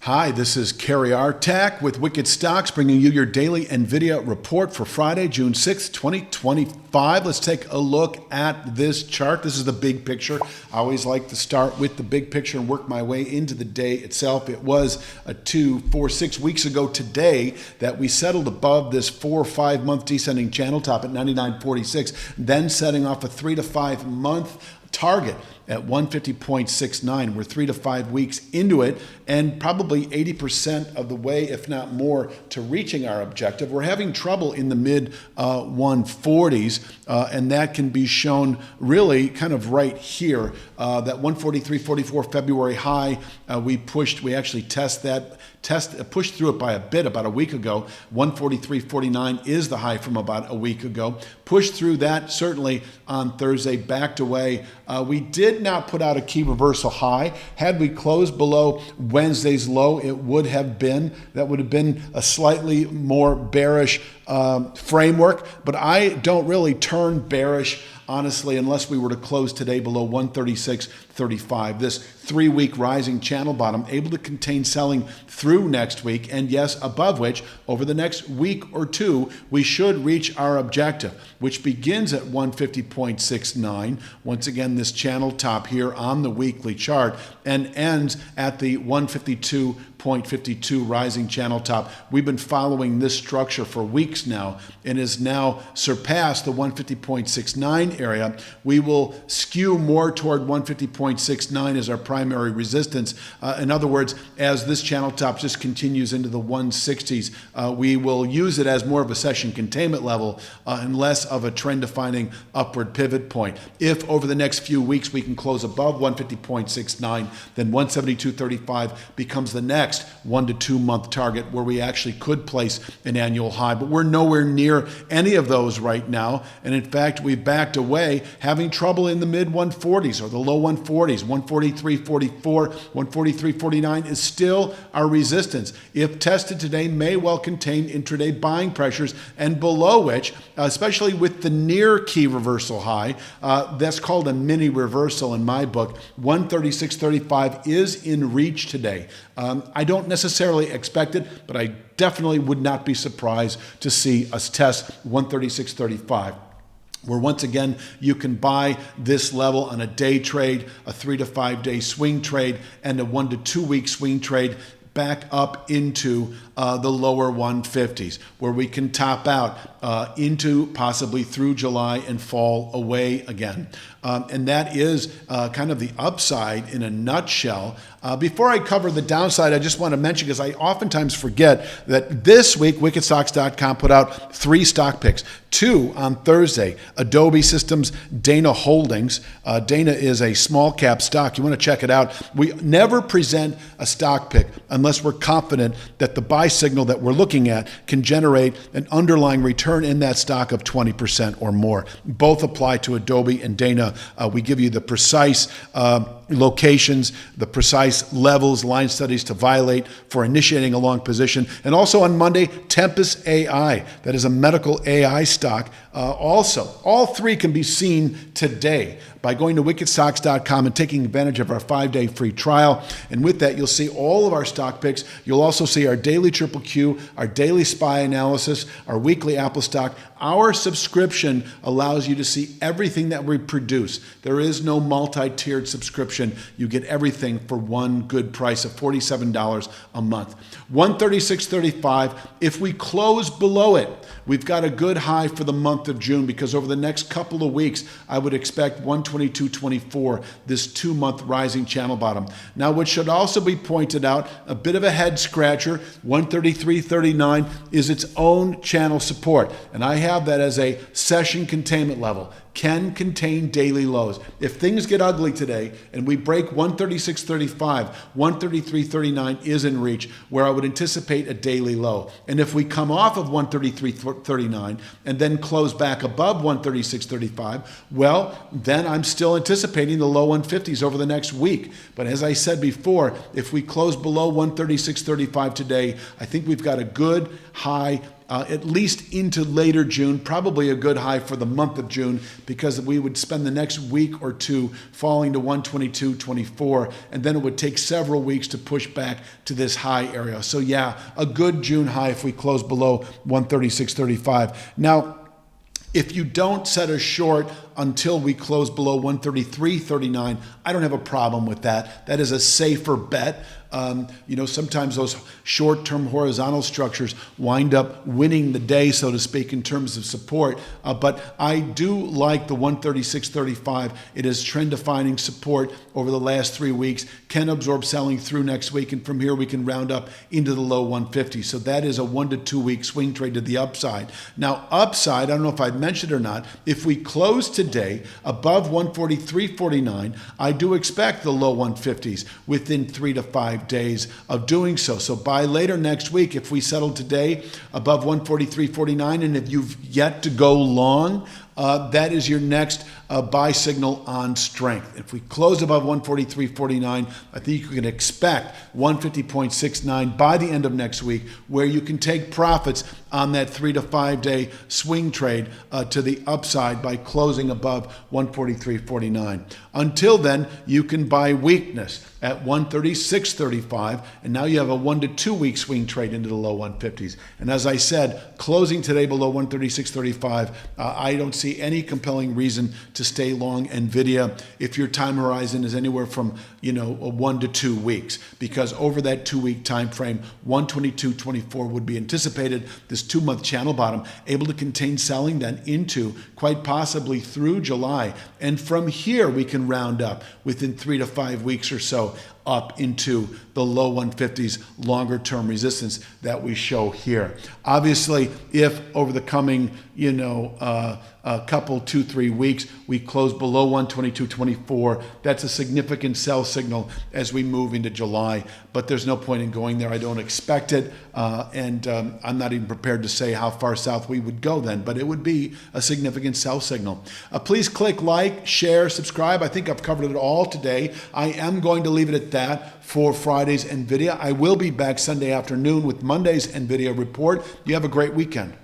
Hi, this is Kerry Artak with Wicked Stocks, bringing you your daily NVIDIA report for Friday, June 6th, 2025. Let's take a look at this chart. This is the big picture. I always like to start with the big picture and work my way into the day itself. It was 6 weeks ago today that we settled above this 4 or 5 month descending channel top at 99.46, then setting off a 3 to 5 month target at 150.69. We're 3 to 5 weeks into it and probably 80% of the way, if not more, to reaching our objective. We're having trouble in the mid 140s, and that can be shown really kind of right here. That 143.44 February high, we actually pushed through it by a bit about a week ago. 143.49 is the high from about a week ago. Pushed through that certainly on Thursday, backed away. We did not put out a key reversal high. Had we closed below Wednesday's low, that would have been a slightly more bearish framework, but I don't really turn bearish, honestly, unless we were to close today below 136.35. This 3-week rising channel bottom able to contain selling through next week, and yes, above which over the next week or two we should reach our objective, which begins at 150.69. Once again, this channel top here on the weekly chart, and ends at the 152.52 rising channel top. We've been following this structure for weeks now and is now surpassed the 150.69 area. We will skew more toward 150.69 as our primary resistance. In other words, as this channel top just continues into the 160s, we will use it as more of a session containment level and less of a trend-defining upward pivot point. If over the next few weeks we can close above 150.69, then 172.35 becomes the next 1 to 2 month target where we actually could place an annual high. But we're nowhere near any of those right now. And in fact, we've backed away, having trouble in the mid 140s or the low 140s. 143.44, 143.49 is still our resistance. If tested today, may well contain intraday buying pressures, and below which, especially with the near key reversal high, that's called a mini reversal in my book, 136.35 is in reach today. I don't necessarily expect it, but I definitely would not be surprised to see us test 136.35. Where once again, you can buy this level on a day trade, a 3 to 5 day swing trade, and a 1 to 2 week swing trade back up into the lower 150s, where we can top out into possibly through July and fall away again. And that is kind of the upside in a nutshell. Before I cover the downside, I just want to mention, because I oftentimes forget, that this week WickedStocks.com put out 3 stock picks. 2 on Thursday, Adobe Systems, Dana Holdings. Dana is a small cap stock. You want to check it out. We never present a stock pick unless we're confident that the buy signal that we're looking at can generate an underlying return in that stock of 20% or more. Both apply to Adobe and Dana. We give you the precise locations, the precise levels, line studies to violate for initiating a long position. And also on Monday, Tempus AI, that is a medical AI stock. Also, all 3 can be seen today by going to wickedstocks.com and taking advantage of our 5-day free trial. And with that, you'll see all of our stock picks. You'll also see our daily triple Q, our daily SPY analysis, our weekly Apple stock. Our subscription allows you to see everything that we produce. There is no multi-tiered subscription. You get everything for one good price of $47 a month. 136.35. If we close below it, we've got a good high for the month of June, because over the next couple of weeks, I would expect 122.24, this 2-month rising channel bottom. Now, what should also be pointed out, a bit of a head scratcher, 133.39 is its own channel support. And I have that as a session containment level. Can contain daily lows. If things get ugly today and we break 136.35, 133.39 is in reach, where I would anticipate a daily low. And if we come off of 133.39 and then close back above 136.35, well, then I'm still anticipating the low 150s over the next week. But as I said before, if we close below 136.35 today, I think we've got a good high at least into later June, probably a good high for the month of June, because we would spend the next week or two falling to 122.24, and then it would take several weeks to push back to this high area. So yeah, a good June high if we close below 136.35. Now, if you don't set a short until we close below 133.39, I don't have a problem with that. That is a safer bet. Sometimes those short-term horizontal structures wind up winning the day, so to speak, in terms of support. But I do like the 136.35. It is trend-defining support over the last 3 weeks, can absorb selling through next week, and from here we can round up into the low 150s. So that is a 1 to 2 week swing trade to the upside. Now, upside, I don't know if I've mentioned or not, if we close today above 143.49, I do expect the low 150s within 3 to 5 days of doing so. So by later next week, if we settle today above 143.49, and if you've yet to go long, that is your next buy signal on strength. If we close above 143.49, I think you can expect 150.69 by the end of next week, where you can take profits on that 3 to 5 day swing trade to the upside by closing above 143.49. Until then, you can buy weakness at 136.35, and now you have a 1 to 2 week swing trade into the low 150s. And as I said, closing today below 136.35, I don't see any compelling reason to stay long NVIDIA if your time horizon is anywhere from 1 to 2 weeks, because over that 2 week time frame, 122.24 would be anticipated. This 2-month channel bottom able to contain selling then into quite possibly through July, and from here we can round up within 3 to 5 weeks or so up into the low 150s longer term resistance that we show here. Obviously, if over the coming a couple 2-3 weeks we close below 122.24, that's a significant sell signal as we move into July, but there's no point in going there. I don't expect it, and I'm not even prepared to say how far south we would go then, but it would be a significant sell signal. Please click like, share, subscribe. I think I've covered it all today. I am going to leave it at that for Friday's NVIDIA. I will be back Sunday afternoon with Monday's NVIDIA report. You have a great weekend.